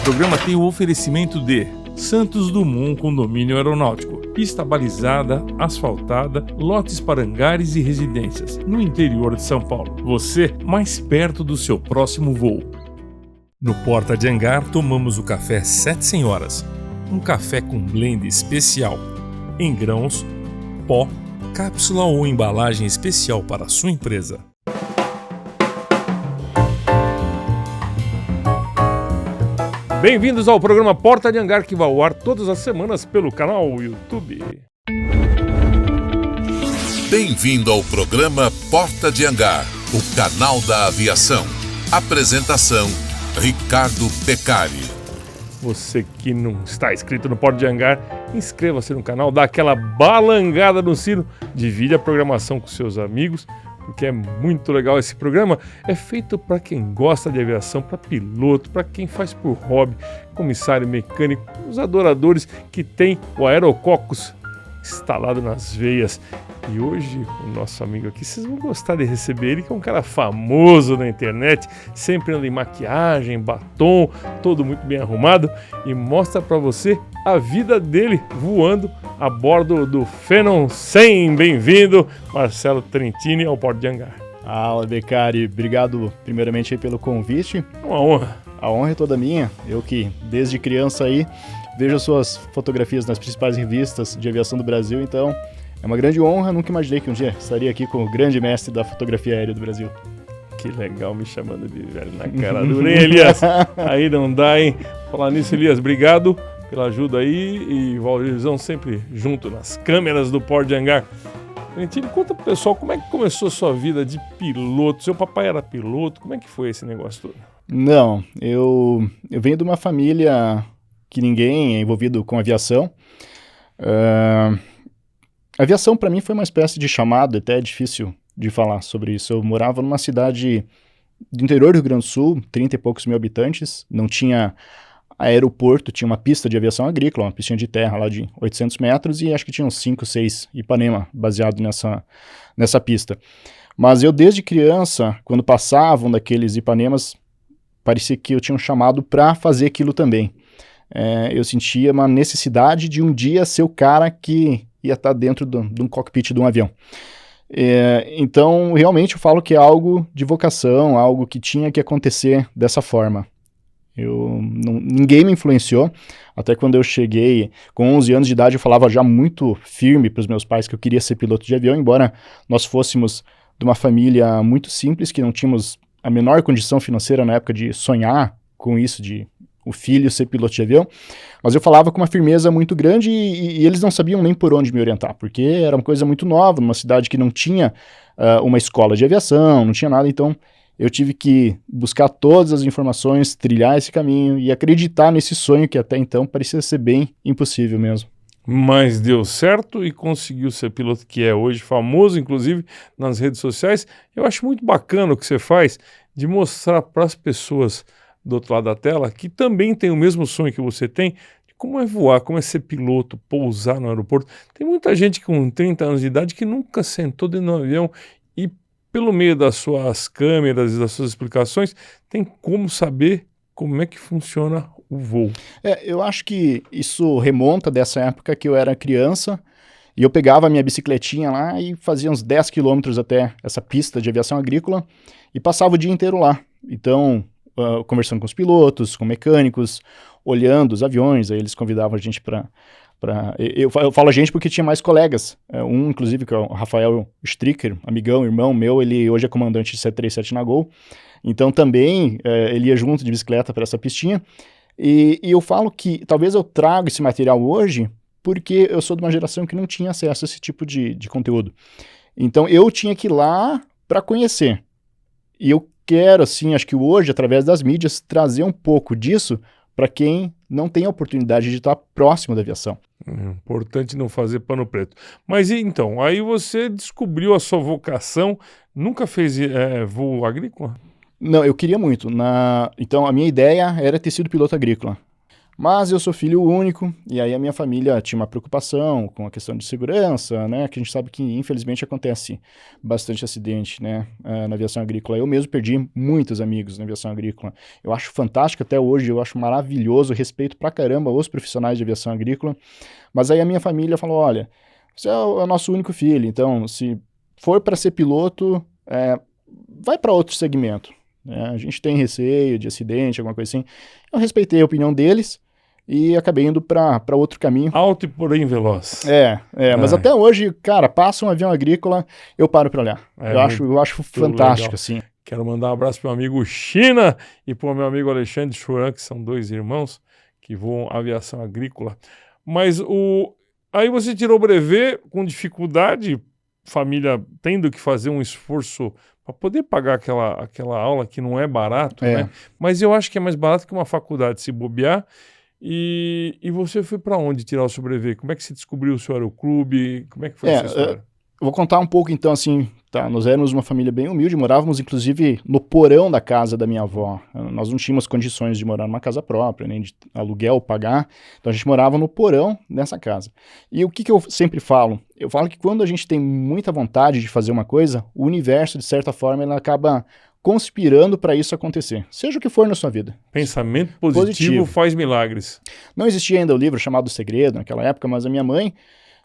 programa tem o oferecimento de Santos Dumont Condomínio Aeronáutico, pista balizada, asfaltada, lotes para hangares e residências, no interior de São Paulo. Você mais perto do seu próximo voo. No Porta de Hangar tomamos o café Sete Senhoras, um café com blend especial, em grãos, pó, cápsula ou embalagem especial para a sua empresa. Bem-vindos ao programa Porta de Hangar, que vai ao ar todas as semanas pelo canal YouTube. Bem-vindo ao programa Porta de Hangar, o canal da aviação. Apresentação, Ricardo Peccari. Você que não está inscrito no Porta de Hangar, inscreva-se no canal, dá aquela balangada no sino, divide a programação com seus amigos, porque é muito legal esse programa. É feito para quem gosta de aviação, para piloto, para quem faz por hobby, comissário mecânico, os adoradores que tem o aerococcus instalado nas veias. E hoje o nosso amigo aqui, vocês vão gostar de receber ele, que é um cara famoso na internet, sempre anda em maquiagem, batom, todo muito bem arrumado, e mostra para você a vida dele voando a bordo do Phenom 100. Bem-vindo, Marcelo Trentini, ao Porta de Hangar. Fala, Beccari, obrigado primeiramente aí pelo convite. Uma honra. A honra é toda minha, eu que desde criança aí vejo suas fotografias nas principais revistas de aviação do Brasil, então é uma grande honra. Nunca imaginei que um dia estaria aqui com o grande mestre da fotografia aérea do Brasil. Que legal, me chamando de velho na cara dura, hein, Elias? Aí não dá, hein? Falar nisso, Elias, obrigado pela ajuda aí, e Valdirizão sempre junto nas câmeras do Porta de Hangar. Trentini, conta pro pessoal como é que começou a sua vida de piloto. Seu papai era piloto, como é que foi esse negócio todo? Não, eu venho de uma família que ninguém é envolvido com aviação. A aviação para mim foi uma espécie de chamado, até é difícil de falar sobre isso. Eu morava numa cidade do interior do Rio Grande do Sul, 30 e poucos mil habitantes, não tinha aeroporto, tinha uma pista de aviação agrícola, uma piscina de terra lá de 800 metros, e acho que tinha uns 5, 6 Ipanema baseado nessa pista. Mas eu desde criança, quando passavam daqueles Ipanemas, parecia que eu tinha um chamado para fazer aquilo também. Eu sentia uma necessidade de um dia ser o cara que ia estar dentro de um cockpit de um avião. Então, realmente eu falo que é algo de vocação, algo que tinha que acontecer dessa forma. Ninguém me influenciou, até quando eu cheguei com 11 anos de idade eu falava já muito firme para os meus pais que eu queria ser piloto de avião, embora nós fôssemos de uma família muito simples, que não tínhamos a menor condição financeira na época de sonhar com isso, de o filho ser piloto de avião, mas eu falava com uma firmeza muito grande e eles não sabiam nem por onde me orientar, porque era uma coisa muito nova, numa cidade que não tinha uma escola de aviação, não tinha nada, então eu tive que buscar todas as informações, trilhar esse caminho e acreditar nesse sonho que até então parecia ser bem impossível mesmo. Mas deu certo e conseguiu ser piloto que é hoje, famoso inclusive nas redes sociais. Eu acho muito bacana o que você faz de mostrar para as pessoas do outro lado da tela, que também tem o mesmo sonho que você tem, de como é voar, como é ser piloto, pousar no aeroporto. Tem muita gente com 30 anos de idade que nunca sentou dentro de um avião e, pelo meio das suas câmeras e das suas explicações, tem como saber como é que funciona o voo. Eu acho que isso remonta dessa época que eu era criança e eu pegava a minha bicicletinha lá e fazia uns 10 quilômetros até essa pista de aviação agrícola e passava o dia inteiro lá. Então, conversando com os pilotos, com mecânicos, olhando os aviões, aí eles convidavam a gente para... Eu falo a gente porque tinha mais colegas, inclusive que é o Rafael Stricker, amigão, irmão meu, ele hoje é comandante de 737 na Gol, então também ele ia junto de bicicleta para essa pistinha, e eu falo que talvez eu trago esse material hoje porque eu sou de uma geração que não tinha acesso a esse tipo de conteúdo, então eu tinha que ir lá para conhecer, e eu quero, assim, acho que hoje, através das mídias, trazer um pouco disso para quem não tem a oportunidade de estar próximo da aviação. Importante não fazer pano preto. Mas então, aí você descobriu a sua vocação, nunca fez voo agrícola? Não, eu queria muito. Então, a minha ideia era ter sido piloto agrícola. Mas eu sou filho único, e aí a minha família tinha uma preocupação com a questão de segurança, né? Que a gente sabe que, infelizmente, acontece bastante acidente, né? Na aviação agrícola. Eu mesmo perdi muitos amigos na aviação agrícola. Eu acho fantástico até hoje, eu acho maravilhoso, respeito pra caramba os profissionais de aviação agrícola. Mas aí a minha família falou, olha, você é o nosso único filho, então se for para ser piloto, vai para outro segmento. A gente tem receio de acidente, alguma coisa assim. Eu respeitei a opinião deles e acabei indo para outro caminho. Alto e porém veloz. Mas até hoje, cara, passa um avião agrícola, eu paro para olhar. Eu acho fantástico, legal. assim. Quero mandar um abraço para o meu amigo China e para o meu amigo Alexandre Churan, que são 2 irmãos que voam aviação agrícola. Mas aí você tirou o brevet com dificuldade, família tendo que fazer um esforço para poder pagar aquela aula que não é barato, né? Mas eu acho que é mais barato que uma faculdade se bobear. E você foi para onde tirar o seu brevet? Como é que você descobriu o seu aeroclube? Como é que foi essa história? Eu vou contar um pouco então, assim, tá? Nós éramos uma família bem humilde, morávamos inclusive no porão da casa da minha avó. Nós não tínhamos condições de morar numa casa própria, nem de aluguel pagar, então a gente morava no porão dessa casa. E o que eu sempre falo? Eu falo que quando a gente tem muita vontade de fazer uma coisa, o universo, de certa forma, ele acaba conspirando para isso acontecer, seja o que for na sua vida. Pensamento positivo faz milagres. Não existia ainda o livro chamado O Segredo naquela época, mas a minha mãe,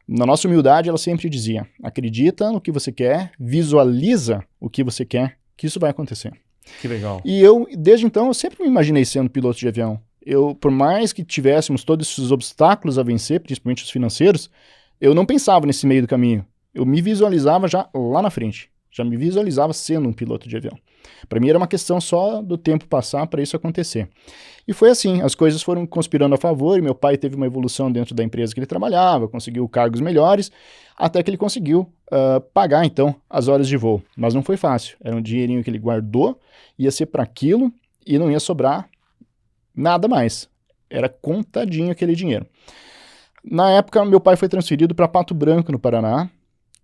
na nossa humildade, ela sempre dizia, acredita no que você quer, visualiza o que você quer, que isso vai acontecer. Que legal. E eu, desde então, eu sempre me imaginei sendo piloto de avião. Por mais que tivéssemos todos esses obstáculos a vencer, principalmente os financeiros, eu não pensava nesse meio do caminho. Eu me visualizava já lá na frente. Já me visualizava sendo um piloto de avião. Para mim era uma questão só do tempo passar para isso acontecer. E foi assim, as coisas foram conspirando a favor, e meu pai teve uma evolução dentro da empresa que ele trabalhava, conseguiu cargos melhores, até que ele conseguiu pagar, então, as horas de voo. Mas não foi fácil, era um dinheirinho que ele guardou, ia ser para aquilo, e não ia sobrar nada mais. Era contadinho aquele dinheiro. Na época, meu pai foi transferido para Pato Branco, no Paraná,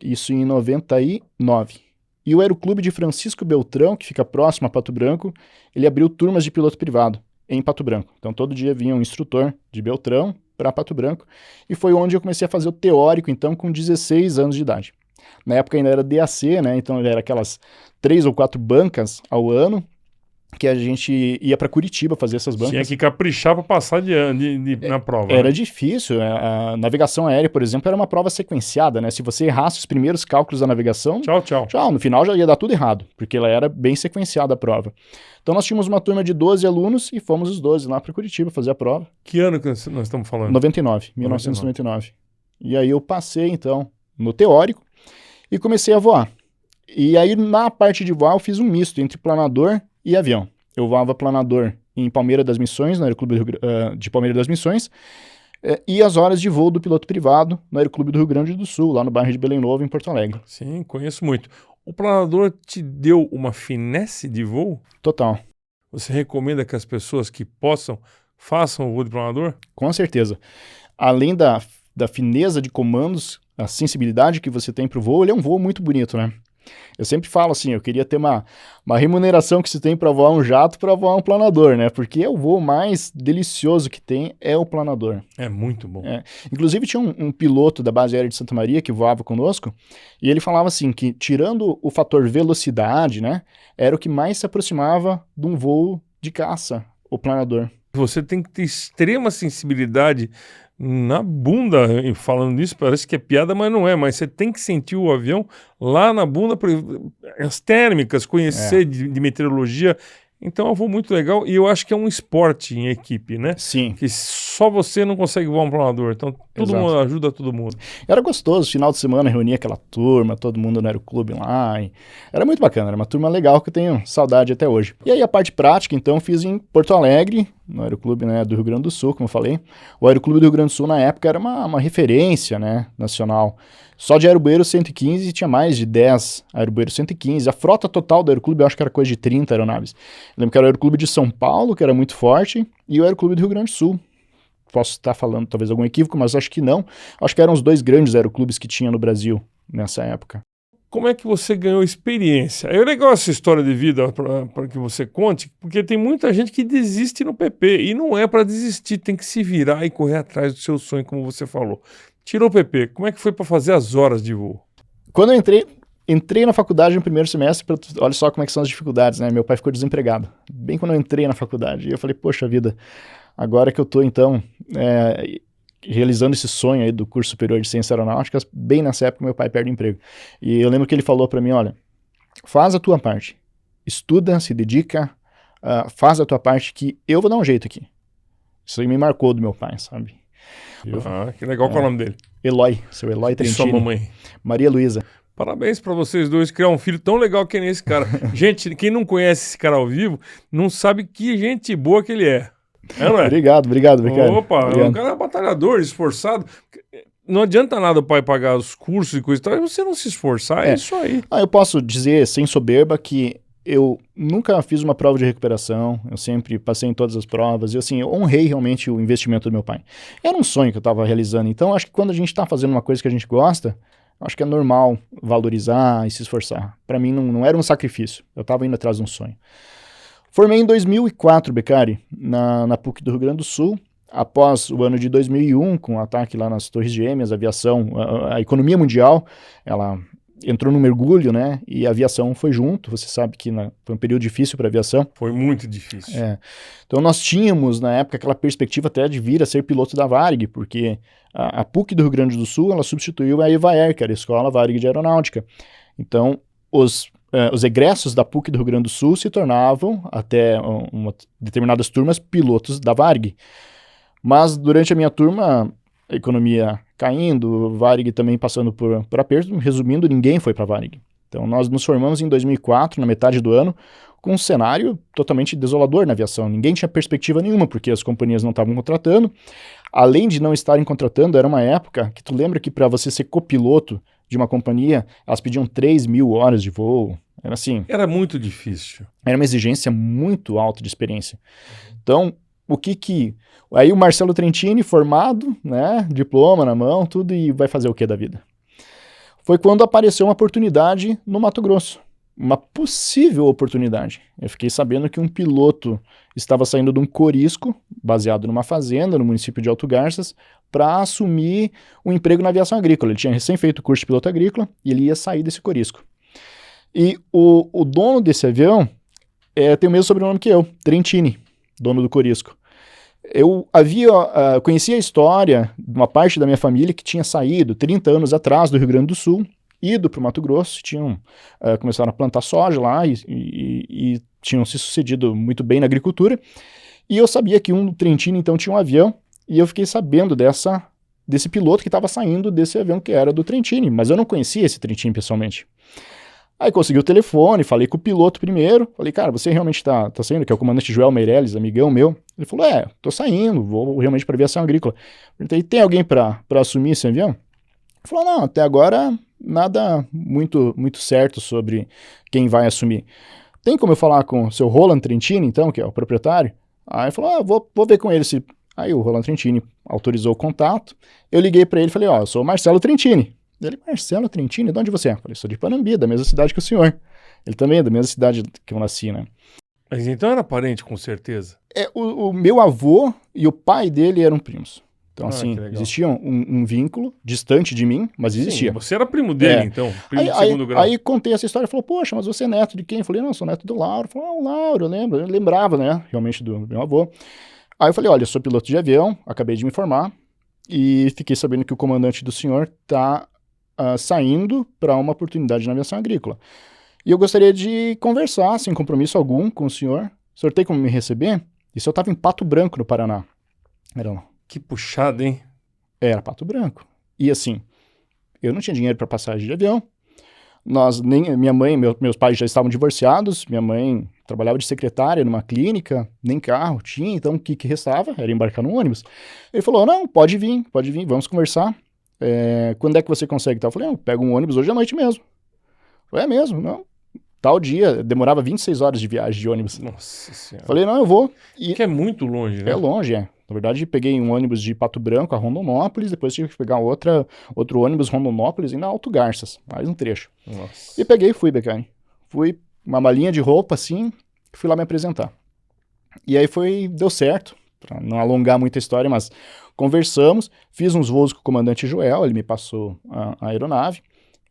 isso em 99. E o Aeroclube de Francisco Beltrão, que fica próximo a Pato Branco, ele abriu turmas de piloto privado em Pato Branco. Então todo dia vinha um instrutor de Beltrão para Pato Branco, e foi onde eu comecei a fazer o teórico, então, com 16 anos de idade. Na época ainda era DAC, né? Então era aquelas 3 ou 4 bancas ao ano, que a gente ia para Curitiba fazer essas bancas. Tinha que caprichar para passar na prova. Era né? difícil. A navegação aérea, por exemplo, era uma prova sequenciada, né? Se você errasse os primeiros cálculos da navegação... Tchau. No final já ia dar tudo errado, porque ela era bem sequenciada a prova. Então nós tínhamos uma turma de 12 alunos e fomos os 12 lá para Curitiba fazer a prova. Que ano que nós estamos falando? 1999. E aí eu passei, então, no teórico e comecei a voar. E aí na parte de voar eu fiz um misto entre planador e avião. Eu voava planador em Palmeira das Missões, no Aeroclube de Palmeira das Missões, e as horas de voo do piloto privado no Aeroclube do Rio Grande do Sul, lá no bairro de Belém Novo, em Porto Alegre. Sim, conheço muito. O planador te deu uma finesse de voo? Total. Você recomenda que as pessoas que façam o voo de planador? Com certeza. Além da fineza de comandos, a sensibilidade que você tem para o voo, ele é um voo muito bonito, né? Eu sempre falo assim, eu queria ter uma remuneração que se tem para voar um jato para voar um planador, né? Porque o voo mais delicioso que tem é o planador. É muito bom. Inclusive tinha um piloto da base aérea de Santa Maria que voava conosco, e ele falava assim, que tirando o fator velocidade, né? Era o que mais se aproximava de um voo de caça, o planador. Você tem que ter extrema sensibilidade na bunda, falando nisso, parece que é piada, mas não é, mas você tem que sentir o avião lá na bunda, as térmicas, conhecer de meteorologia. Então é um voo muito legal, e eu acho que é um esporte em equipe, né? Sim. Que só você não consegue voar um planador, então todo mundo ajuda todo mundo. Era gostoso, final de semana reunia aquela turma, todo mundo no Aeroclube lá, era muito bacana, era uma turma legal que eu tenho saudade até hoje. E aí a parte prática, então, fiz em Porto Alegre, no Aeroclube, né, do Rio Grande do Sul, como eu falei. O Aeroclube do Rio Grande do Sul, na época, era uma referência, né, nacional. Só de aerobueiro 115 tinha mais de 10 aerobueiros 115. A frota total do Aeroclube eu acho que era coisa de 30 aeronaves. Eu lembro que era o Aeroclube de São Paulo, que era muito forte, e o Aeroclube do Rio Grande do Sul. Posso estar falando talvez algum equívoco, mas acho que não. Acho que eram os 2 grandes aeroclubes que tinha no Brasil nessa época. como é que você ganhou experiência? É legal essa história de vida para que você conte, porque tem muita gente que desiste no PP, e não é para desistir, tem que se virar e correr atrás do seu sonho, como você falou. Tirou o PP, como é que foi para fazer as horas de voo? Quando eu entrei na faculdade no primeiro semestre, olha só como é que são as dificuldades, né? Meu pai ficou desempregado, bem quando eu entrei na faculdade. E eu falei, poxa vida, agora que eu tô, então, realizando esse sonho aí do curso superior de ciências aeronáuticas, bem nessa época meu pai perde o emprego. E eu lembro que ele falou para mim, olha, faz a tua parte, estuda, se dedica, faz a tua parte que eu vou dar um jeito aqui. Isso aí me marcou do meu pai, sabe? Que legal, qual é o nome dele? Eloy, seu Eloy E Trentini. sua mamãe? Maria Luísa. Parabéns pra vocês dois, criar um filho tão legal que nem esse cara. Gente, quem não conhece esse cara ao vivo, não sabe que gente boa que ele é. É, não é? Obrigado. Opa, obrigado. o cara é batalhador, esforçado. Não adianta nada o pai pagar os cursos e coisa e tal, e você não se esforçar, é isso aí. Eu posso dizer, sem soberba, que eu nunca fiz uma prova de recuperação, eu sempre passei em todas as provas, e assim, eu honrei realmente o investimento do meu pai. Era um sonho que eu estava realizando, então acho que quando a gente está fazendo uma coisa que a gente gosta, acho que é normal valorizar e se esforçar. Para mim não era um sacrifício, eu estava indo atrás de um sonho. Formei em 2004, Beccari, na PUC do Rio Grande do Sul, após o ano de 2001, com o ataque lá nas Torres Gêmeas, a aviação, a economia mundial, ela entrou no mergulho, né, e a aviação foi junto. Você sabe que foi um período difícil para a aviação. Foi muito difícil. Então nós tínhamos, na época, aquela perspectiva até de vir a ser piloto da Varig, porque a PUC do Rio Grande do Sul, ela substituiu a EVAER, que era a Escola Varig de Aeronáutica. Então, os egressos da PUC do Rio Grande do Sul se tornavam, até determinadas turmas, pilotos da Varig. Mas durante a minha turma, a economia caindo, Varig também passando por aperto, resumindo, ninguém foi para a Varig. Então nós nos formamos em 2004, na metade do ano, com um cenário totalmente desolador na aviação. Ninguém tinha perspectiva nenhuma, porque as companhias não estavam contratando. Além de não estarem contratando, era uma época que tu lembra que para você ser copiloto de uma companhia, elas pediam 3.000 horas de voo. Era assim. Era muito difícil. Era uma exigência muito alta de experiência. Então, aí o Marcelo Trentini, formado, né, diploma na mão, tudo, e vai fazer o que da vida? Foi quando apareceu uma oportunidade no Mato Grosso. Uma possível oportunidade. Eu fiquei sabendo que um piloto estava saindo de um corisco, baseado numa fazenda, no município de Alto Garças, para assumir um emprego na aviação agrícola. Ele tinha recém feito o curso de piloto agrícola e ele ia sair desse corisco. E o dono desse avião tem o mesmo sobrenome que eu, Trentini, dono do corisco. Eu conhecia a história de uma parte da minha família que tinha saído 30 anos atrás do Rio Grande do Sul, ido para o Mato Grosso, começaram a plantar soja lá e tinham se sucedido muito bem na agricultura. E eu sabia que um Trentini, então, tinha um avião, e eu fiquei sabendo desse piloto que estava saindo desse avião que era do Trentini, mas eu não conhecia esse Trentini pessoalmente. Aí consegui o telefone, falei com o piloto primeiro, falei, cara, você realmente tá saindo, que é o comandante Joel Meirelles, amigão meu. Ele falou, tô saindo, vou realmente para aviação agrícola. Eu perguntei, tem alguém para assumir esse avião? Ele falou, não, até agora nada muito, muito certo sobre quem vai assumir. Tem como eu falar com o seu Roland Trentini, então, que é o proprietário? Aí ele falou, vou ver com ele se... Aí o Roland Trentini autorizou o contato, eu liguei para ele e falei, eu sou o Marcelo Trentini. Ele, Marcelo Trentini, de onde você é? Eu falei, sou de Panambi, da mesma cidade que o senhor. Ele também é da mesma cidade que eu nasci, né? Mas então era parente, com certeza. O meu avô e o pai dele eram primos. Então, assim, existia um vínculo distante de mim, mas existia. Sim, você era primo dele, então, primo de segundo grau. Aí contei essa história, falou, poxa, mas você é neto de quem? Eu falei, não, sou neto do Lauro. Ele falou, o Lauro, eu lembrava, né, realmente do meu avô. Aí eu falei, olha, eu sou piloto de avião, acabei de me formar, e fiquei sabendo que o comandante do senhor está saindo para uma oportunidade na aviação agrícola. E eu gostaria de conversar, sem compromisso algum, com o senhor. O senhor tem como me receber? Isso eu estava em Pato Branco, no Paraná. Que puxado, hein? Era Pato Branco. E assim, eu não tinha dinheiro para passagem de avião. Minha mãe, meus pais já estavam divorciados. Minha mãe trabalhava de secretária numa clínica, nem carro tinha. Então o que restava era embarcar no ônibus. Ele falou, não, pode vir, vamos conversar. Quando é que você consegue? Eu falei, eu pego um ônibus hoje à noite mesmo. Eu falei, é mesmo? Não. tal dia, demorava 26 horas de viagem de ônibus. Nossa Senhora. Falei, não, eu vou. E Que é muito longe, né? é longe, é. Na verdade, peguei um ônibus de Pato Branco a Rondonópolis, depois tive que pegar outro ônibus Rondonópolis e na Alto Garças, mais um trecho. Nossa. E peguei e fui, Beccari. Fui, uma malinha de roupa, assim, fui lá me apresentar. E aí deu certo, pra não alongar muito a história, mas conversamos, fiz uns voos com o comandante Joel, ele me passou a aeronave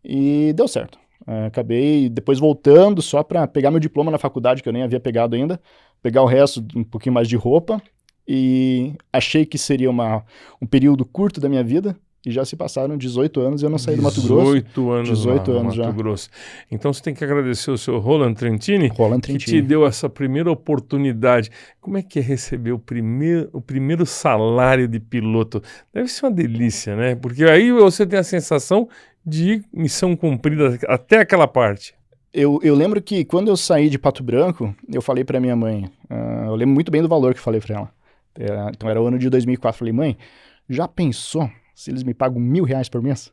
e deu certo. Acabei depois voltando só para pegar meu diploma na faculdade, que eu nem havia pegado ainda, pegar o resto, um pouquinho mais de roupa, e achei que seria um período curto da minha vida, e já se passaram 18 anos e eu não saí do Mato Grosso. 18 anos 18 lá no anos Mato já. Grosso. Então você tem que agradecer o seu Roland Trentini, Roland que te Trentini. deu essa primeira oportunidade. Como é que é receber o primeiro salário de piloto? Deve ser uma delícia, né? Porque aí você tem a sensação de missão cumprida até aquela parte. Eu lembro que quando eu saí de Pato Branco, eu falei para minha mãe, eu lembro muito bem do valor que eu falei para ela. Então era o ano de 2004, falei, mãe, já pensou se eles me pagam R$1.000 por mês?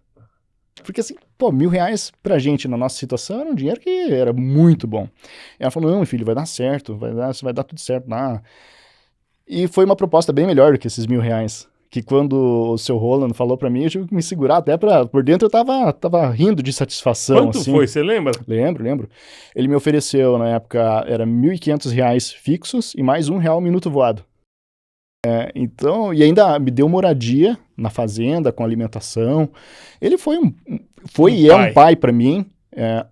Porque assim, pô, R$1.000 pra gente na nossa situação era um dinheiro que era muito bom. E ela falou, não, meu filho, vai dar certo, vai dar tudo certo lá. E foi uma proposta bem melhor do que esses R$1.000. Que quando o seu Roland falou pra mim, eu tive que me segurar até por dentro eu tava rindo de satisfação. Quanto assim. foi, você lembra? Lembro. Ele me ofereceu, na época, era R$1.500 fixos e mais R$1 minuto voado. Então, e ainda me deu moradia na fazenda, com alimentação. Ele foi e é um pai para mim.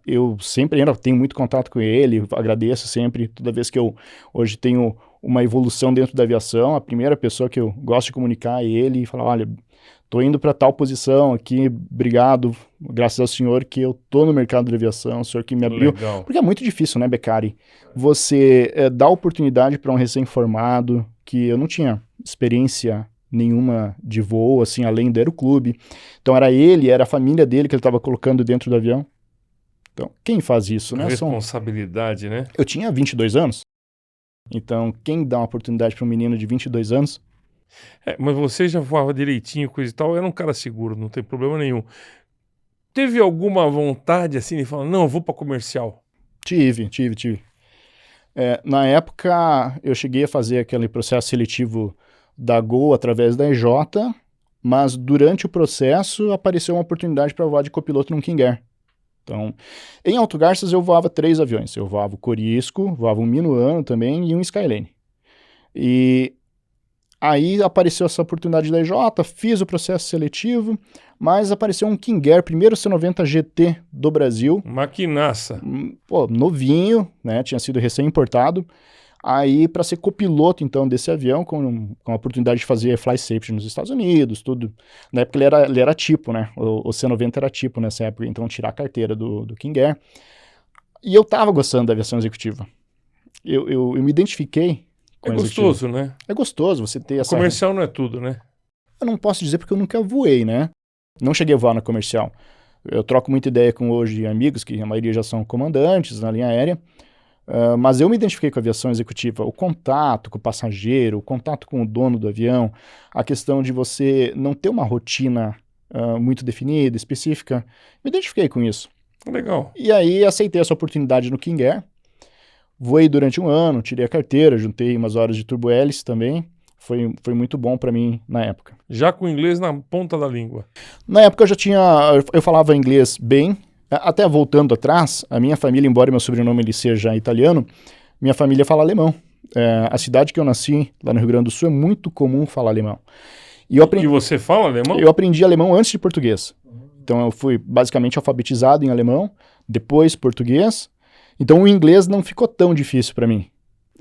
Eu sempre ainda tenho muito contato com ele, agradeço sempre, toda vez que eu hoje tenho uma evolução dentro da aviação, a primeira pessoa que eu gosto de comunicar é ele e falar, olha, tô indo para tal posição aqui, obrigado, graças ao senhor que eu tô no mercado de aviação, o senhor que me abriu. Legal. Porque é muito difícil, né, Beccari? Você dá oportunidade para um recém-formado, que eu não tinha experiência nenhuma de voo, assim, além do aeroclube. Então era a família dele que ele estava colocando dentro do avião. Então, quem faz isso, né? Responsabilidade, né? Eu tinha 22 anos. Então, quem dá uma oportunidade para um menino de 22 anos? Mas você já voava direitinho, coisa e tal, era um cara seguro, não tem problema nenhum. Teve alguma vontade, assim, de falar, não, eu vou para comercial? Tive. Na época, eu cheguei a fazer aquele processo seletivo da Gol através da EJ, mas durante o processo apareceu uma oportunidade para voar de copiloto num King Air. Então, em Alto Garças eu voava 3 aviões. Eu voava o Corisco, voava um Minuano também e um Skylane. E aí apareceu essa oportunidade da EJ, fiz o processo seletivo, mas apareceu um King Air, primeiro C90 GT do Brasil. Maquinaça. Pô, novinho, né? Tinha sido recém-importado. Aí, para ser copiloto, então, desse avião, com a oportunidade de fazer fly safety nos Estados Unidos, tudo. Na época ele era tipo, né? O C90 era tipo nessa época, então tirar a carteira do King Air. E eu tava gostando da aviação executiva. Eu me identifiquei com a gostoso, executiva. né? É gostoso você ter essa... Comercial não é tudo, né? Eu não posso dizer porque eu nunca voei, né? Não cheguei a voar na comercial. Eu troco muita ideia com hoje amigos, que a maioria já são comandantes na linha aérea. Mas eu me identifiquei com a aviação executiva, o contato com o passageiro, o contato com o dono do avião, a questão de você não ter uma rotina muito definida, específica, me identifiquei com isso. Legal. E aí aceitei essa oportunidade no King Air, voei durante um ano, tirei a carteira, juntei umas horas de turbo-hélice também, foi muito bom para mim na época. Já com o inglês na ponta da língua? Na época eu falava inglês bem. Até voltando atrás, a minha família, embora meu sobrenome ele seja italiano, minha família fala alemão. A cidade que eu nasci, lá no Rio Grande do Sul, é muito comum falar alemão. E você fala alemão? Eu aprendi alemão antes de português. Então eu fui basicamente alfabetizado em alemão, depois português. Então o inglês não ficou tão difícil para mim.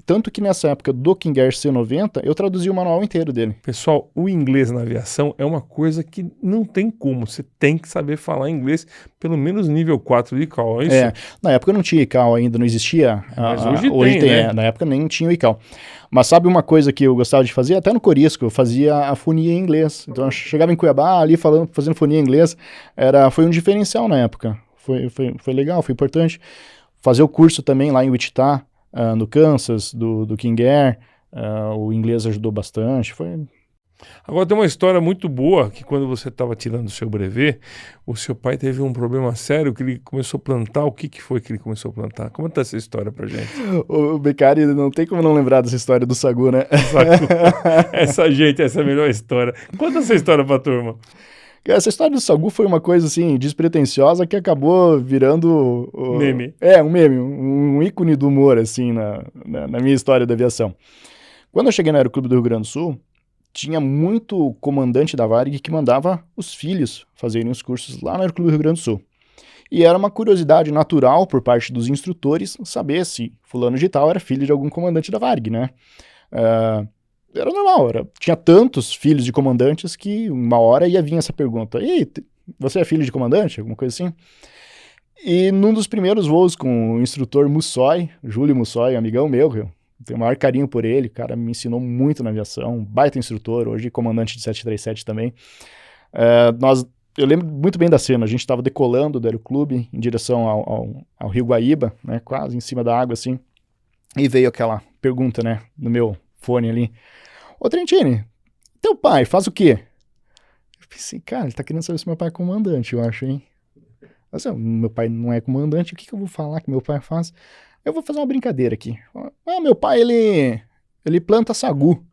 Tanto que nessa época do King Air C90, eu traduzi o manual inteiro dele. Pessoal, o inglês na aviação é uma coisa que não tem como. Você tem que saber falar inglês, pelo menos nível 4 de ICAO, é isso? Na época não tinha ICAO ainda, não existia. Mas hoje tem, né? Na época nem tinha o ICAO. Mas sabe uma coisa que eu gostava de fazer? Até no Corisco, eu fazia a fonia em inglês. Então eu chegava em Cuiabá ali fazendo fonia em inglês. Foi um diferencial na época. Foi legal, foi importante. Fazer o curso também lá em Wichita, no Kansas, do King Air, o inglês ajudou bastante, Agora tem uma história muito boa, que quando você estava tirando o seu brevet, o seu pai teve um problema sério, que ele começou a plantar. O que foi que ele começou a plantar? Conta essa história pra gente. O Beccari, não tem como não lembrar dessa história do sagu, né? Essa é a melhor história. Conta essa história pra turma. Essa história do sagu foi uma coisa, assim, despretensiosa que acabou virando... Meme. Um meme, um ícone do humor, assim, na minha história da aviação. Quando eu cheguei no Aeroclube do Rio Grande do Sul, tinha muito comandante da Varig que mandava os filhos fazerem os cursos lá no Aeroclube do Rio Grande do Sul. E era uma curiosidade natural por parte dos instrutores saber se fulano de tal era filho de algum comandante da Varig, né? Era normal, tinha tantos filhos de comandantes que uma hora ia vir essa pergunta: "Ei, você é filho de comandante?" Alguma coisa assim. E num dos primeiros voos com o instrutor Mussoy, Júlio Mussoy, amigão meu, eu tenho o maior carinho por ele, o cara me ensinou muito na aviação, baita instrutor, hoje comandante de 737 também. Eu lembro muito bem da cena, a gente estava decolando do Aeroclube em direção ao Rio Guaíba, né, quase em cima da água assim, e veio aquela pergunta, né, no meu fone ali: "Ô Trentini, teu pai faz o quê?" Eu pensei, cara, ele tá querendo saber se meu pai é comandante, eu acho, hein? Mas, meu pai não é comandante, o que eu vou falar que meu pai faz? Eu vou fazer uma brincadeira aqui. Meu pai, ele planta sagu.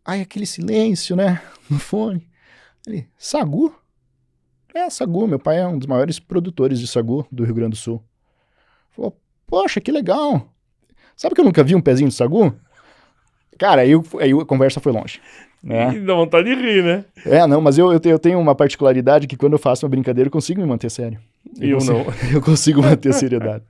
Aí aquele silêncio, né, no fone. Ele, sagu? Sagu, meu pai é um dos maiores produtores de sagu do Rio Grande do Sul. Falou, poxa, que legal. Sabe que eu nunca vi um pezinho de sagu? Cara, aí a conversa foi longe. Né? E dá vontade de rir, né? Não, mas eu tenho uma particularidade que quando eu faço uma brincadeira eu consigo me manter sério. Eu consigo manter a seriedade.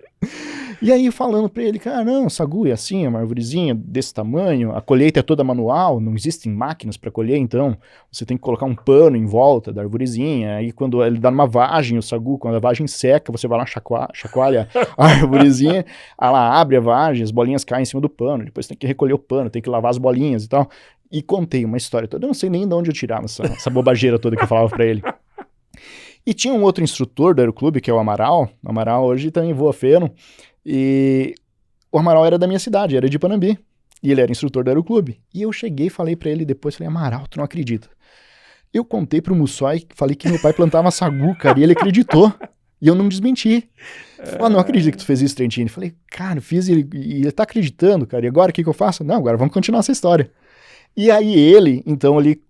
E aí falando pra ele, cara, não, sagu é assim, é uma arvorezinha desse tamanho, a colheita é toda manual, não existem máquinas para colher, então você tem que colocar um pano em volta da arvorezinha, aí quando ele dá numa vagem, o sagu, quando a vagem seca, você vai lá, chacoalha a arvorezinha, ela abre a vagem, as bolinhas caem em cima do pano, depois tem que recolher o pano, tem que lavar as bolinhas e tal. E contei uma história toda, eu não sei nem de onde eu tirava essa bobageira toda que eu falava pra ele. E tinha um outro instrutor do Aeroclube, que é o Amaral hoje também voa feno, e o Amaral era da minha cidade, era de Panambi, e ele era instrutor do Aeroclube. E eu cheguei e falei pra ele depois, falei, Amaral, tu não acredita. Eu contei pro Mussoy, falei que meu pai plantava sagu, cara, e ele acreditou. E eu não desmenti. Falei, não acredito que tu fez isso, Trentini. Falei, cara, eu fiz e ele tá acreditando, cara, e agora o que eu faço? Não, agora vamos continuar essa história. E aí ele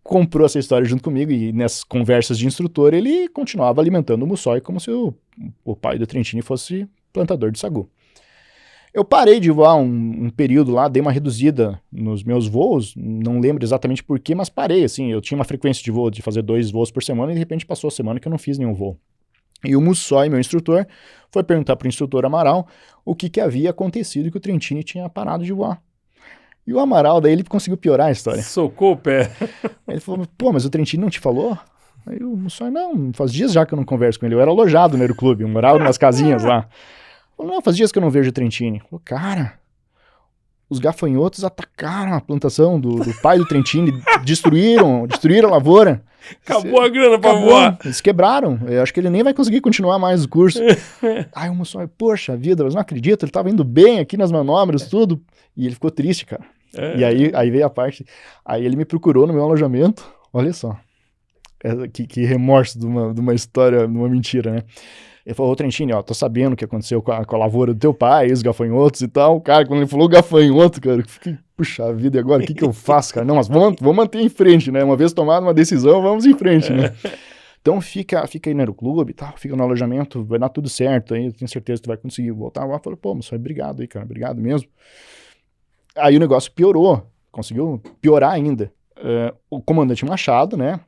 comprou essa história junto comigo, e nessas conversas de instrutor ele continuava alimentando o Mussoy como se o pai do Trentini fosse plantador de sagu. Eu parei de voar um período lá, dei uma reduzida nos meus voos, não lembro exatamente porquê, mas parei, assim, eu tinha uma frequência de voo de fazer 2 voos por semana e de repente passou a semana que eu não fiz nenhum voo. E o Mussoy, meu instrutor, foi perguntar para o instrutor Amaral o que havia acontecido, que o Trentini tinha parado de voar. E o Amaral, daí ele conseguiu piorar a história. Socou o pé. Ele falou, pô, mas o Trentini não te falou? Aí o Mussoy, não, faz dias já que eu não converso com ele, eu era alojado no Aeroclube, eu morava em umas casinhas lá. Falou, não, faz dias que eu não vejo o Trentini. Falou, cara, os gafanhotos atacaram a plantação do pai do Trentini, destruíram a lavoura. Acabou a grana pra voar. Eles quebraram, eu acho que ele nem vai conseguir continuar mais o curso. Aí o Mussoy, poxa vida, mas não acredito, ele tava indo bem aqui nas manobras, tudo. E ele ficou triste, cara. E aí veio a parte, aí ele me procurou no meu alojamento, olha só, que remorso de uma história, de uma mentira, né? Ele falou, ô Trentini, ó, tô sabendo o que aconteceu com a lavoura do teu pai, os gafanhotos e tal. Cara, quando ele falou gafanhoto, cara, eu fiquei, puxa vida, e agora o que eu faço, cara? Não, mas vamos manter em frente, né? Uma vez tomada uma decisão, vamos em frente, né? Então fica aí no Aeroclube e tal, fica no alojamento, vai dar tudo certo aí, eu tenho certeza que tu vai conseguir voltar lá. Eu falei, pô, mas obrigado aí, cara, obrigado mesmo. Aí o negócio piorou, conseguiu piorar ainda. O comandante Machado, né?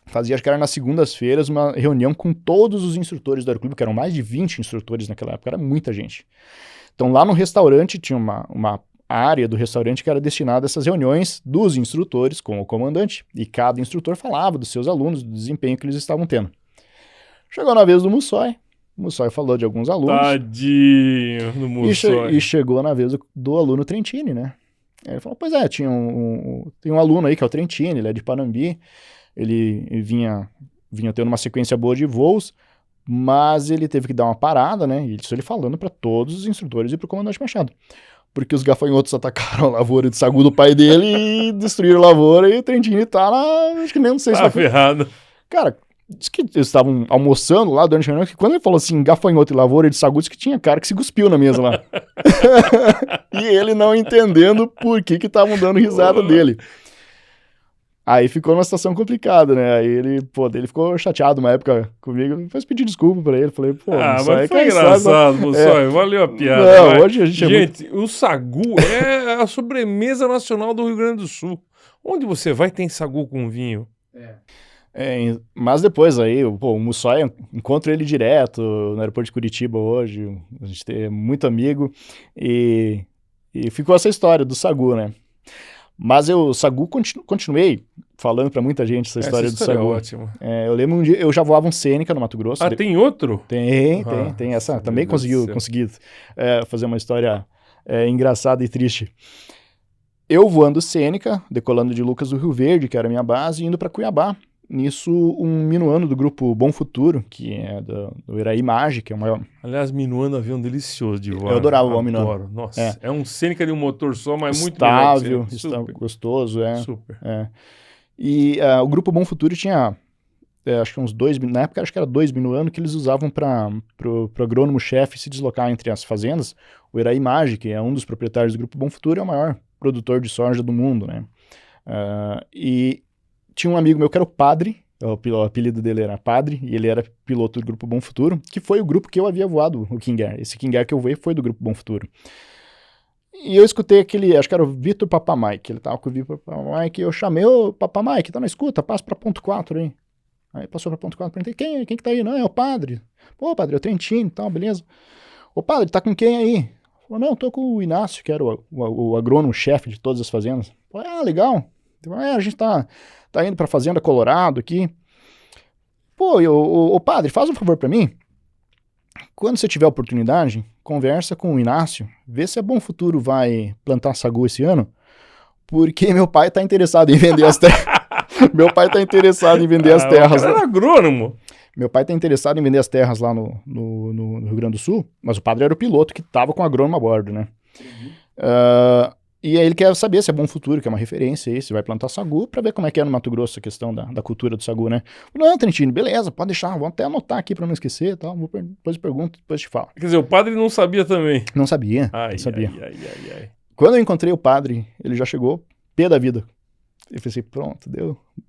Fazia, acho que era nas segundas-feiras, uma reunião com todos os instrutores do Aeroclube, que eram mais de 20 instrutores naquela época, era muita gente. Então lá no restaurante tinha uma área do restaurante que era destinada a essas reuniões dos instrutores com o comandante, e cada instrutor falava dos seus alunos, do desempenho que eles estavam tendo. Chegou na vez do Mussoy, o Mussoy falou de alguns alunos. Tadinho do Mussoy. E chegou na vez do aluno Trentini, né? Ele falou, pois é, tem um aluno aí que é o Trentini, ele é de Panambi, ele vinha tendo uma sequência boa de voos, mas ele teve que dar uma parada, né? Isso ele falando para todos os instrutores e para o comandante Machado. porque os gafanhotos atacaram a lavoura de sagu do pai dele e destruíram a lavoura, e o Trentini tá lá, acho que nem não sei se Tá ferrado. Cara, diz que eles estavam almoçando lá durante a reunião, que quando ele falou assim, gafanhoto e lavoura de sagu, diz que tinha cara que se cuspiu na mesa lá. E ele não entendendo por que estavam dando risada dele. Aí ficou numa situação complicada, né? Aí ele ficou chateado uma época comigo, depois pedi desculpa pra ele, falei, pô, mas foi engraçado, Mussói, valeu a piada. Não, hoje a gente o sagu é a sobremesa nacional do Rio Grande do Sul. Onde você vai tem sagu com vinho. Mas depois aí, o Mussói, encontro ele direto no aeroporto de Curitiba hoje, a gente é muito amigo, e ficou essa história do sagu, né? Mas o sagu, continuei falando pra muita gente essa história do sagu. É ótimo. Eu lembro um dia, eu já voava um Seneca no Mato Grosso. Tem outro? Tem essa, também consegui fazer uma história engraçada e triste. Eu voando Seneca, decolando de Lucas do Rio Verde, que era a minha base, indo pra Cuiabá. Nisso, um minuano do grupo Bom Futuro, que é do Iraí Mage, que é o maior... Aliás, minuano é um avião delicioso de voar. Eu adorava voar minuano. Nossa, é um Seneca de um motor só, mas muito estável, gostoso, Super. E o grupo Bom Futuro tinha, acho que uns 2, na época acho que era 2 minuanos que eles usavam para o agrônomo-chefe se deslocar entre as fazendas. O Iraí Mage, que é um dos proprietários do grupo Bom Futuro, é o maior produtor de soja do mundo, né? E tinha um amigo meu que era o Padre, o apelido dele era Padre, e ele era piloto do Grupo Bom Futuro, que foi o grupo que eu havia voado, o King Air. Esse King Air que eu voei foi do Grupo Bom Futuro. E eu escutei aquele, acho que era o Vitor Papamike, ele tava com o Vitor Papamike, e eu chamei, ô Papamike, tá na escuta, passa pra ponto 4 aí. Aí passou pra ponto 4, perguntei, quem que tá aí? Não, é o Padre. Pô, Padre, é o Trentini e tal, beleza. Ô Padre, tá com quem aí? Falou, não, eu tô com o Inácio, que era o agrônomo-chefe de todas as fazendas. Falei, legal. A gente tá indo pra Fazenda Colorado aqui. Pô, ô Padre, faz um favor pra mim. Quando você tiver oportunidade, conversa com o Inácio, vê se a Bom Futuro vai plantar sagu esse ano, porque meu pai tá interessado em vender as terras. Meu pai tá interessado em vender as terras. Era agrônomo. Meu pai tá interessado em vender as terras lá no Rio Grande do Sul, mas o Padre era o piloto que tava com o agrônomo a bordo, né? E aí ele quer saber se é Bom Futuro, que é uma referência aí, se vai plantar sagu, pra ver como é que é no Mato Grosso a questão da cultura do sagu, né? Não, Trentini, beleza, pode deixar, vamos até anotar aqui pra não esquecer e tal, depois eu pergunto, depois te falo. Quer dizer, o Padre não sabia também. Não sabia, Ai. Quando eu encontrei o Padre, ele já chegou pé da vida. Eu pensei, pronto,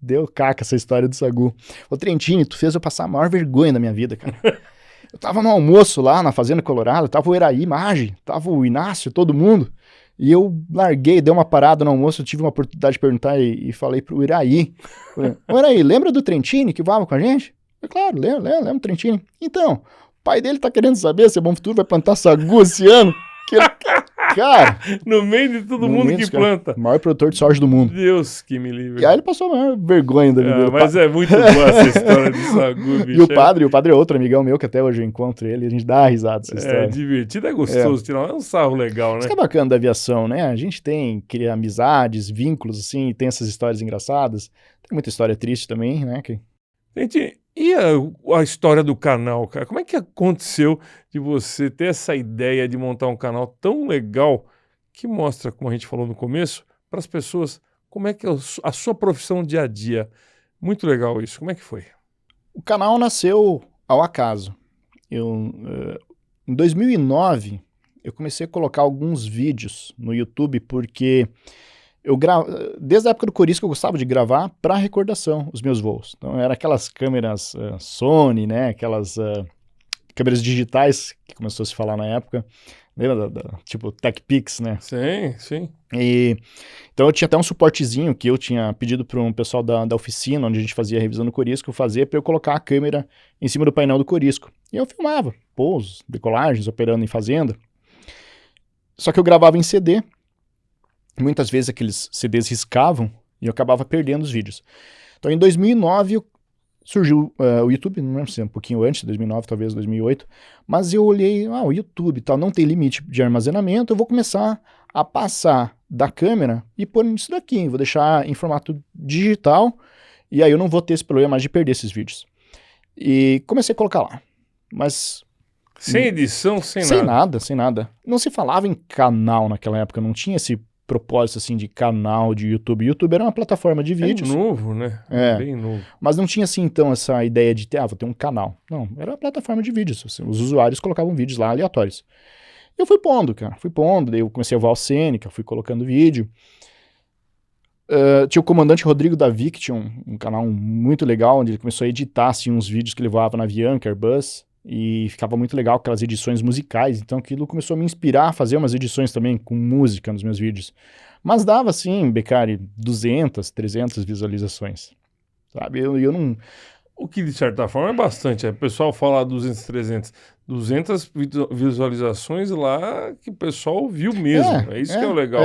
deu caca essa história do sagu. Ô Trentini, tu fez eu passar a maior vergonha da minha vida, cara. Eu tava no almoço lá na Fazenda Colorado, tava o Iraí Mage, tava o Inácio, todo mundo. E eu larguei, dei uma parada no almoço, eu tive uma oportunidade de perguntar e falei pro Iraí. Ô Iraí, lembra do Trentini que voava com a gente? Eu, claro, lembro do Trentini. Então, o pai dele tá querendo saber se é Bom Futuro vai plantar sagu esse ano. Cara, no meio de todo mundo que planta. O maior produtor de soja do mundo. Deus que me livre. E aí ele passou a maior vergonha da vida. Mas é muito boa essa história do sagu, bicho. E o padre é outro amigão meu que até hoje eu encontro ele, a gente dá risada dessa história. É divertido, é gostoso, tirar um sarro legal, né? Isso que é bacana da aviação, né? A gente cria amizades, vínculos, assim, tem essas histórias engraçadas. Tem muita história triste também, né? Gente, e a história do canal, cara? Como é que aconteceu de você ter essa ideia de montar um canal tão legal que mostra, como a gente falou no começo, para as pessoas como é que é a sua profissão dia a dia? Muito legal isso. Como é que foi? O canal nasceu ao acaso. Em 2009, eu comecei a colocar alguns vídeos no YouTube porque desde a época do Corisco eu gostava de gravar para recordação os meus voos. Então eram aquelas câmeras Sony, né? Aquelas câmeras digitais que começou a se falar na época. Lembra tipo TechPix, né? Sim. Então eu tinha até um suportezinho que eu tinha pedido para um pessoal da oficina, onde a gente fazia a revisão do Corisco, fazer para eu colocar a câmera em cima do painel do Corisco. E eu filmava pousos, decolagens, operando em fazenda. Só que eu gravava em CD. Muitas vezes aqueles CDs riscavam e eu acabava perdendo os vídeos. Então em 2009 surgiu o YouTube, não lembro se é um pouquinho antes, 2009, talvez 2008, mas eu olhei, o YouTube tal, não tem limite de armazenamento, eu vou começar a passar da câmera e pôr nisso daqui, vou deixar em formato digital e aí eu não vou ter esse problema mais de perder esses vídeos. E comecei a colocar lá, mas Sem edição, sem Sem nada. nada, sem nada. Não se falava em canal naquela época, não tinha esse propósito assim de canal de YouTube. YouTube era uma plataforma de vídeos. É novo, né? É. Bem novo. Mas não tinha assim, então, essa ideia de ter, vou ter um canal. Não, era uma plataforma de vídeos. Os usuários colocavam vídeos lá aleatórios. Eu fui pondo, cara. Fui pondo, daí eu comecei a voar o Seneca, fui colocando vídeo. Tinha o comandante Rodrigo Davi, que tinha um canal muito legal, onde ele começou a editar assim, uns vídeos que ele voava na Avianca, Airbus. E ficava muito legal aquelas edições musicais. Então aquilo começou a me inspirar a fazer umas edições também com música nos meus vídeos. Mas dava, assim, Beccari, 200, 300 visualizações. Sabe? Eu não... O que, de certa forma, é bastante. O pessoal fala 200, 300. 200 visualizações lá que o pessoal viu mesmo. É isso que é o legal.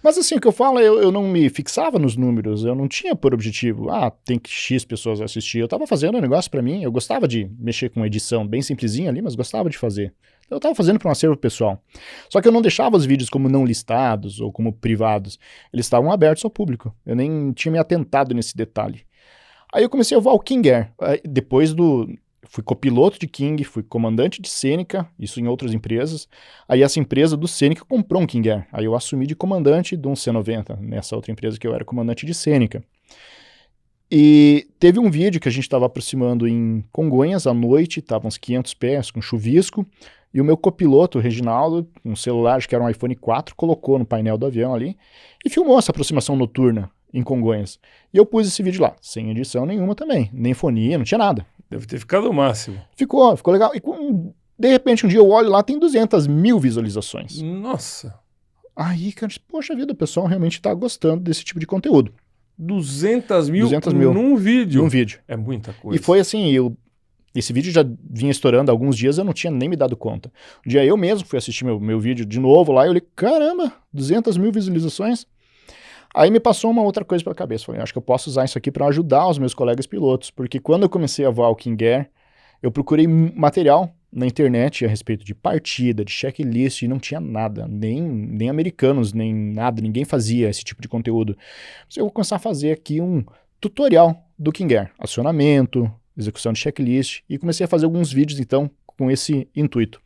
Mas assim, o que eu falo, eu não me fixava nos números. Eu não tinha por objetivo, tem que X pessoas assistir. Eu tava fazendo um negócio pra mim. Eu gostava de mexer com edição bem simplesinha ali, mas gostava de fazer. Eu tava fazendo para um acervo pessoal. Só que eu não deixava os vídeos como não listados ou como privados. Eles estavam abertos ao público. Eu nem tinha me atentado nesse detalhe. Aí eu comecei a voar o King Air. Fui copiloto de King, fui comandante de Seneca, isso em outras empresas. Aí essa empresa do Seneca comprou um King Air. Aí eu assumi de comandante de um C90, nessa outra empresa que eu era comandante de Seneca. E teve um vídeo que a gente estava aproximando em Congonhas à noite, estavam uns 500 pés, com chuvisco, e o meu copiloto, o Reginaldo, um celular, acho que era um iPhone 4, colocou no painel do avião ali e filmou essa aproximação noturna em Congonhas. E eu pus esse vídeo lá, sem edição nenhuma também, nem fonia, não tinha nada. Deve ter ficado o máximo. Ficou legal. E de repente um dia eu olho lá, tem 200 mil visualizações. Nossa! Aí, cara, poxa vida, o pessoal realmente tá gostando desse tipo de conteúdo. 200 mil num vídeo. É muita coisa. E foi assim, esse vídeo já vinha estourando há alguns dias, eu não tinha nem me dado conta. Um dia eu mesmo fui assistir meu vídeo de novo lá e eu olhei, caramba, 200 mil visualizações. Aí me passou uma outra coisa pela cabeça. Falei, acho que eu posso usar isso aqui para ajudar os meus colegas pilotos, porque quando eu comecei a voar o King Air, eu procurei material na internet a respeito de partida, de checklist, e não tinha nada, nem americanos, nem nada, ninguém fazia esse tipo de conteúdo. Eu vou começar a fazer aqui um tutorial do King Air, acionamento, execução de checklist, e comecei a fazer alguns vídeos, então, com esse intuito.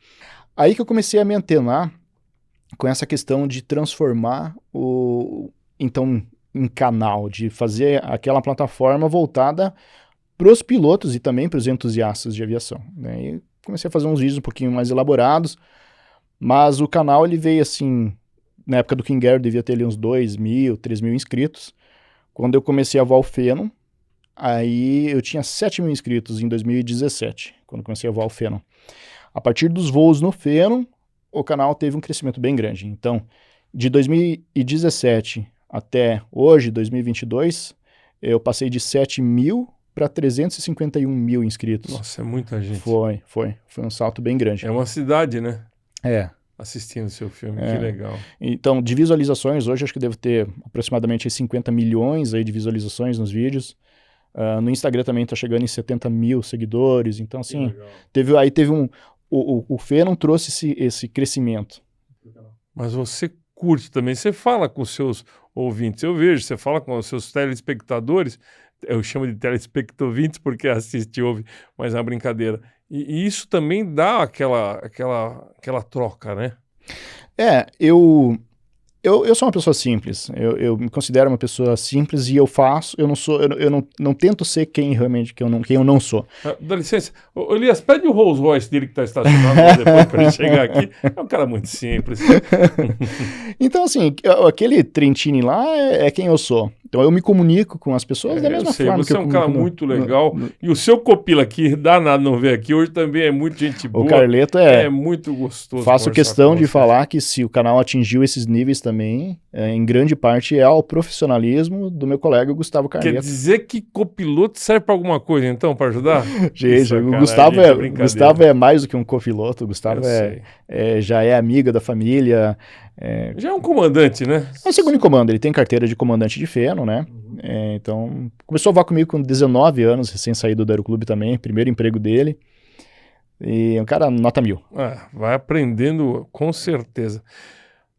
Aí que eu comecei a me antenar com essa questão de transformar em canal, de fazer aquela plataforma voltada para os pilotos e também para os entusiastas de aviação, né? E comecei a fazer uns vídeos um pouquinho mais elaborados, mas o canal ele veio assim, na época do King Air devia ter ali uns 2.000, 3.000 inscritos. Quando eu comecei a voar o Phenom, aí eu tinha 7.000 inscritos em 2017, quando comecei a voar o Phenom. A partir dos voos no Phenom, o canal teve um crescimento bem grande. Então, de 2017 até hoje, 2022, eu passei de 7.000 para 351 mil inscritos. Nossa, é muita gente. Foi um salto bem grande. É uma cidade, né? É. Assistindo o seu filme, que legal. Então, de visualizações, hoje acho que devo ter aproximadamente 50 milhões aí de visualizações nos vídeos. No Instagram também está chegando em 70 mil seguidores. Então, assim, teve o Phenom trouxe esse crescimento. Mas você curte também, você fala com os seus ouvintes, eu vejo, você fala com os seus telespectadores, eu chamo de telespectovintes porque assiste e ouve, mas é uma brincadeira. E isso também dá aquela troca, né? Eu sou uma pessoa simples, eu me considero uma pessoa simples e eu não tento ser quem eu não sou. Dá licença, Elias, pede o Rolls Royce dele que está estacionado depois para ele chegar aqui, é um cara muito simples. Então assim, aquele Trentini lá é quem eu sou. Então eu me comunico com as pessoas da mesma forma. Você é um cara muito legal. E o seu copila aqui, danado não ver aqui, hoje também é muito gente boa. O Carleto é muito gostoso. Faço questão de falar que se o canal atingiu esses níveis também, em grande parte é ao profissionalismo do meu colega Gustavo Carleto. Quer dizer que copiloto serve para alguma coisa então, para ajudar? Gente, o Gustavo é mais do que um copiloto. O Gustavo já é amigo da família. Já é um comandante, né? É o segundo em comando, ele tem carteira de comandante de Phenom, né? Então, começou a voar comigo com 19 anos, recém-saído do Aeroclube também, primeiro emprego dele. E é um cara nota 1000. Vai aprendendo com certeza.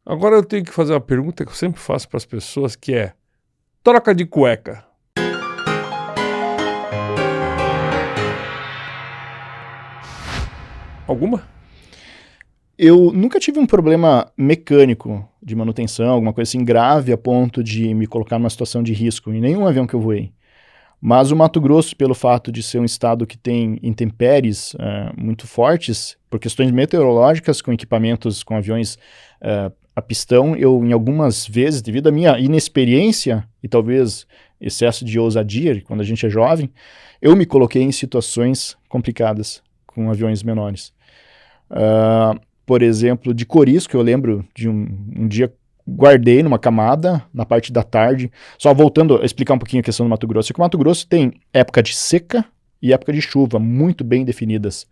Agora eu tenho que fazer uma pergunta que eu sempre faço para as pessoas, que é: troca de cueca. Alguma? Eu nunca tive um problema mecânico de manutenção, alguma coisa assim grave a ponto de me colocar numa situação de risco em nenhum avião que eu voei. Mas o Mato Grosso, pelo fato de ser um estado que tem intempéries muito fortes, por questões meteorológicas, com equipamentos, com aviões a pistão, eu em algumas vezes, devido à minha inexperiência e talvez excesso de ousadia, quando a gente é jovem, eu me coloquei em situações complicadas com aviões menores. Por exemplo, de Corisco, eu lembro de um dia guardei numa camada, na parte da tarde, só voltando a explicar um pouquinho a questão do Mato Grosso, é que o Mato Grosso tem época de seca e época de chuva, muito bem definidas.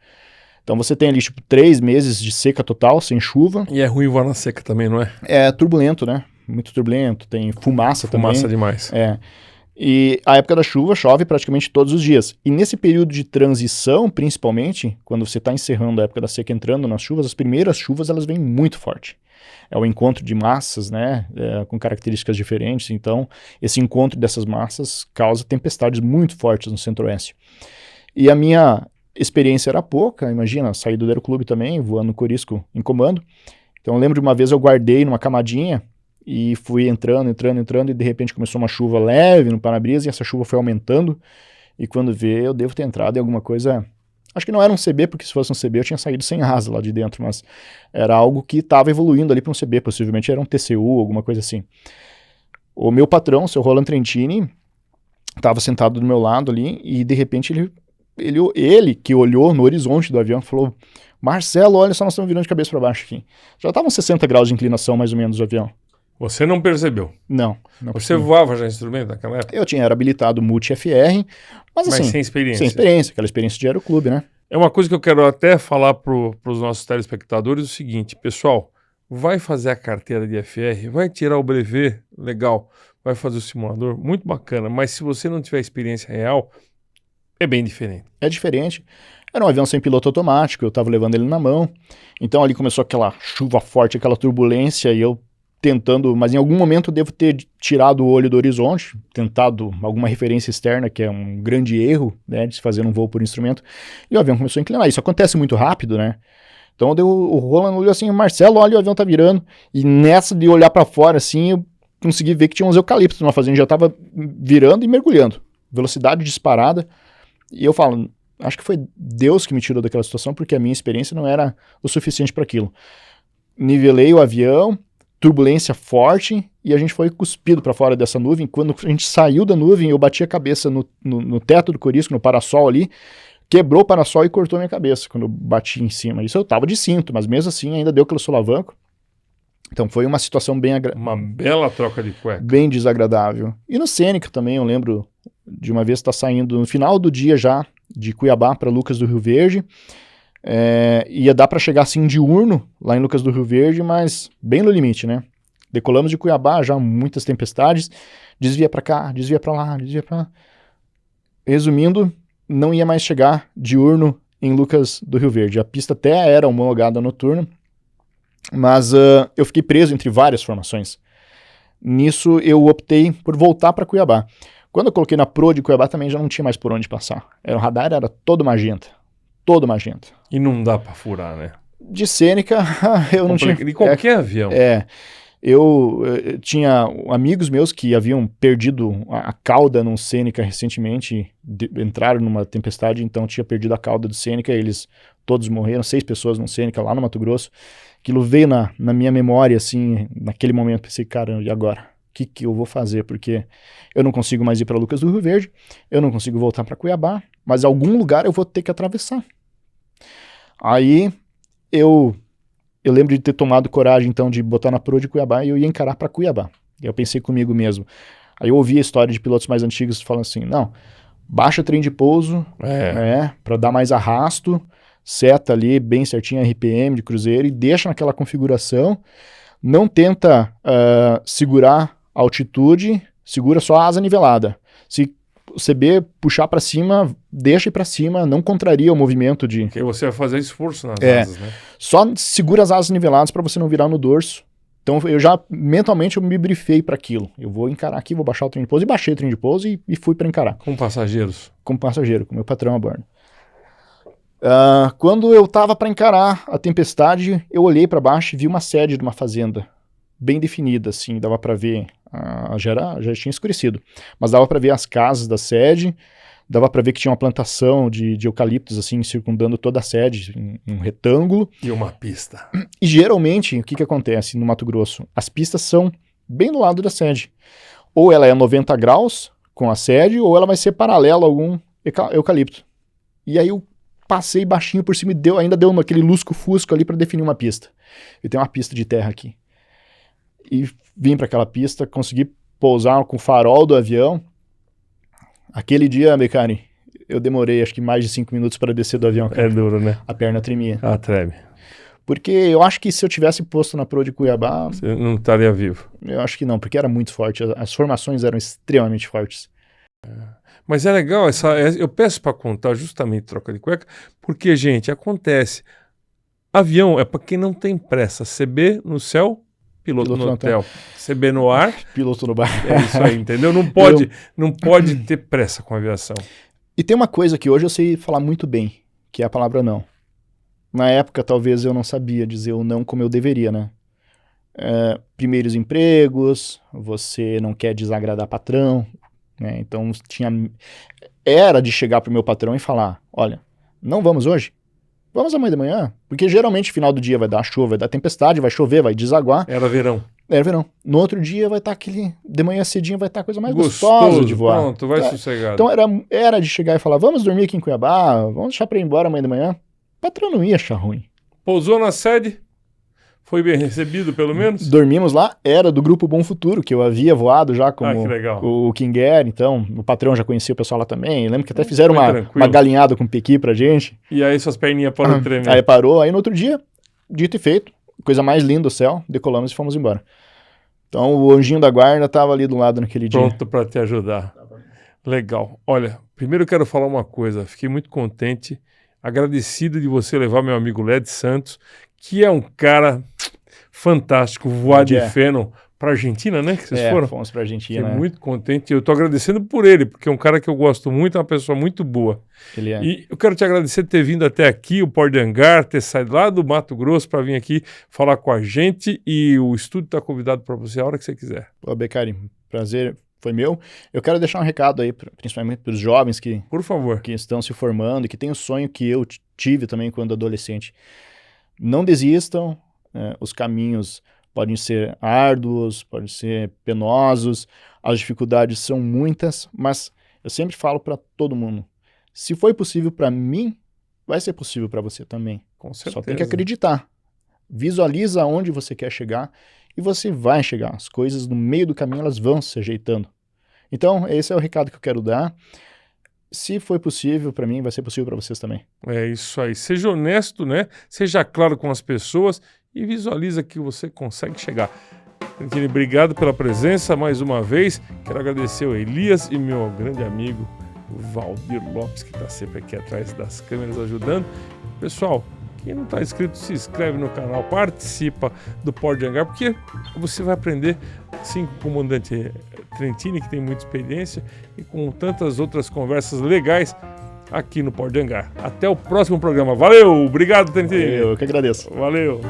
Então você tem ali, tipo, 3 meses de seca total, sem chuva. E é ruim voar na seca também, não é? É turbulento, né? Muito turbulento, tem fumaça também. Fumaça demais. E a época da chuva chove praticamente todos os dias. E nesse período de transição, principalmente, quando você está encerrando a época da seca, entrando nas chuvas, as primeiras chuvas elas vêm muito forte. É o encontro de massas, né, com características diferentes. Então, esse encontro dessas massas causa tempestades muito fortes no Centro-Oeste. E a minha experiência era pouca, imagina, saí do aeroclube também, voando no Corisco em comando. Então, eu lembro de uma vez eu guardei numa camadinha e fui entrando, e de repente começou uma chuva leve no para-brisa e essa chuva foi aumentando. E quando vê, eu devo ter entrado em alguma coisa... Acho que não era um CB, porque se fosse um CB eu tinha saído sem asa lá de dentro, mas era algo que estava evoluindo ali para um CB, possivelmente era um TCU, alguma coisa assim. O meu patrão, o seu Roland Trentini, estava sentado do meu lado ali e de repente ele que olhou no horizonte do avião falou: Marcelo, olha só, nós estamos virando de cabeça para baixo aqui. Já estavam 60 graus de inclinação mais ou menos o avião. Você não percebeu? Não. Você voava já instrumento naquela época? Eu era habilitado multi-FR, mas assim... sem experiência. Sem experiência, aquela experiência de aeroclube, né? É uma coisa que eu quero até falar para os nossos telespectadores, o seguinte, pessoal, vai fazer a carteira de FR, vai tirar o brevet, legal, vai fazer o simulador, muito bacana, mas se você não tiver experiência real, é bem diferente. É diferente. Era um avião sem piloto automático, eu estava levando ele na mão, então ali começou aquela chuva forte, aquela turbulência, e eu tentando, mas em algum momento eu devo ter tirado o olho do horizonte, tentado alguma referência externa, que é um grande erro, né, de se fazer um voo por instrumento, e o avião começou a inclinar. Isso acontece muito rápido, né? Então o Roland olhou assim: Marcelo, olha, o avião tá virando, e nessa de olhar para fora assim, eu consegui ver que tinha uns eucaliptos numa fazenda, já tava virando e mergulhando, velocidade disparada, e eu falo, acho que foi Deus que me tirou daquela situação, porque a minha experiência não era o suficiente para aquilo. Nivelei o avião, turbulência forte, e a gente foi cuspido para fora dessa nuvem. Quando a gente saiu da nuvem, eu bati a cabeça no teto do Corisco, no parasol ali, quebrou o parasol e cortou minha cabeça quando eu bati em cima. Isso eu tava de cinto, mas mesmo assim ainda deu aquele solavanco. Então foi uma situação uma bela troca de cueca. Bem desagradável. E no Sêneca também, eu lembro de uma vez estar saindo no final do dia já, de Cuiabá para Lucas do Rio Verde. Ia dar para chegar assim diurno lá em Lucas do Rio Verde, mas bem no limite, né? Decolamos de Cuiabá, já muitas tempestades, desvia para cá, desvia para lá, desvia para lá. Resumindo, não ia mais chegar diurno em Lucas do Rio Verde. A pista até era homologada noturna, mas eu fiquei preso entre várias formações. Nisso eu optei por voltar para Cuiabá. Quando eu coloquei na Pro de Cuiabá também já não tinha mais por onde passar. O radar era todo magenta. Todo magenta. E não dá pra furar, né? De Sêneca, eu não tinha... De qualquer avião. Eu tinha amigos meus que haviam perdido a cauda num Sêneca recentemente, entraram numa tempestade, então tinha perdido a cauda do Sêneca, eles todos morreram, 6 pessoas num Sêneca lá no Mato Grosso. Aquilo veio na minha memória, assim, naquele momento, pensei, caramba, e agora? O que eu vou fazer? Porque eu não consigo mais ir para Lucas do Rio Verde, eu não consigo voltar para Cuiabá, mas algum lugar eu vou ter que atravessar. Aí eu lembro de ter tomado coragem então de botar na Pro de Cuiabá e eu ia encarar para Cuiabá. E eu pensei comigo mesmo. Aí eu ouvi a história de pilotos mais antigos falando assim, não, baixa trem de pouso, para dar mais arrasto, seta ali bem certinho a RPM de cruzeiro e deixa naquela configuração, não tenta segurar a altitude, segura só a asa nivelada. Se o CB puxar para cima, deixa ir para cima, não contraria o movimento de... Porque você vai fazer esforço nas asas, né? Só segura as asas niveladas para você não virar no dorso. Então eu já, mentalmente, eu me brifei para aquilo. Eu vou encarar aqui, vou baixar o trem de pouso, e baixei o trem de pouso e fui para encarar. Com passageiros? Com passageiro, com meu patrão a bordo. Quando eu tava para encarar a tempestade, eu olhei para baixo e vi uma sede de uma fazenda, bem definida, assim, dava para ver, já tinha escurecido, mas dava para ver as casas da sede, dava para ver que tinha uma plantação de eucaliptos, assim, circundando toda a sede, em um retângulo. E uma pista. E geralmente, o que acontece no Mato Grosso? As pistas são bem do lado da sede. Ou ela é 90 graus com a sede, ou ela vai ser paralela a algum eucalipto. E aí eu passei baixinho por cima e ainda deu aquele lusco-fusco ali para definir uma pista. Eu tenho uma pista de terra aqui. E vim para aquela pista, consegui pousar com o farol do avião. Aquele dia, Beccari, eu demorei acho que mais de 5 minutos para descer do avião. É duro, né? A perna tremia. Treme. Porque eu acho que se eu tivesse posto na Pro de Cuiabá... Você não estaria vivo. Eu acho que não, porque era muito forte. As formações eram extremamente fortes. Mas é legal, eu peço para contar justamente troca de cueca, porque, gente, acontece. Avião é para quem não tem pressa. CB no céu, piloto no hotel. CB no ar, piloto no bar. É isso aí, entendeu? Não pode ter pressa com a aviação. E tem uma coisa que hoje eu sei falar muito bem, que é a palavra não. Na época, talvez eu não sabia dizer o não como eu deveria, né? Primeiros empregos, você não quer desagradar patrão, né? Então era de chegar pro meu patrão e falar, olha, não vamos hoje? Vamos amanhã de manhã? Porque geralmente final do dia vai dar chuva, vai dar tempestade, vai chover, vai desaguar. Era verão. No outro dia vai estar de manhã cedinho vai estar a coisa mais gostosa de voar. Pronto, vai sossegado. Então era de chegar e falar, vamos dormir aqui em Cuiabá, vamos deixar pra ir embora amanhã de manhã. O patrão não ia achar ruim. Pousou na sede, foi bem recebido pelo menos? Dormimos lá, era do Grupo Bom Futuro, que eu havia voado já como que legal. O Kinger, então o patrão já conhecia o pessoal lá também. Eu lembro que até fizeram uma galinhada com pequi pra gente. E aí suas perninhas pararam de tremer. Aí parou, aí no outro dia, dito e feito, coisa mais linda do céu, decolamos e fomos embora. Então o anjinho da guarda estava ali do lado naquele dia. Pronto para te ajudar. Legal. Olha, primeiro eu quero falar uma coisa, fiquei muito contente, agradecido de você levar meu amigo Led Santos, que é um cara fantástico, voar de feno para Argentina, né? Que vocês foram? Fomos para Argentina. Fiquei muito contente. Eu tô agradecendo por ele, porque é um cara que eu gosto muito, é uma pessoa muito boa. Ele é. E eu quero te agradecer por ter vindo até aqui, o Port de Angar, ter saído lá do Mato Grosso para vir aqui falar com a gente, e o estúdio está convidado para você a hora que você quiser. Ô, Beccari, prazer foi meu. Eu quero deixar um recado aí, principalmente para os jovens por favor, que estão se formando e que têm o sonho que eu tive também quando adolescente. Não desistam, os caminhos podem ser árduos, podem ser penosos, as dificuldades são muitas, mas eu sempre falo para todo mundo, se foi possível para mim, vai ser possível para você também. Com certeza. Só tem que acreditar. Visualiza onde você quer chegar e você vai chegar. As coisas no meio do caminho, elas vão se ajeitando. Então, esse é o recado que eu quero dar. Se foi possível para mim, vai ser possível para vocês também. É isso aí. Seja honesto, né? Seja claro com as pessoas e visualiza que você consegue chegar. Obrigado pela presença mais uma vez. Quero agradecer ao Elias e meu grande amigo Valdir Lopes, que está sempre aqui atrás das câmeras ajudando. Pessoal, quem não está inscrito, se inscreve no canal, participa do Port de Angar, porque você vai aprender, assim, com o comandante Trentini, que tem muita experiência, e com tantas outras conversas legais aqui no Port de Angar. Até o próximo programa. Valeu! Obrigado, Trentini! Eu que agradeço. Valeu!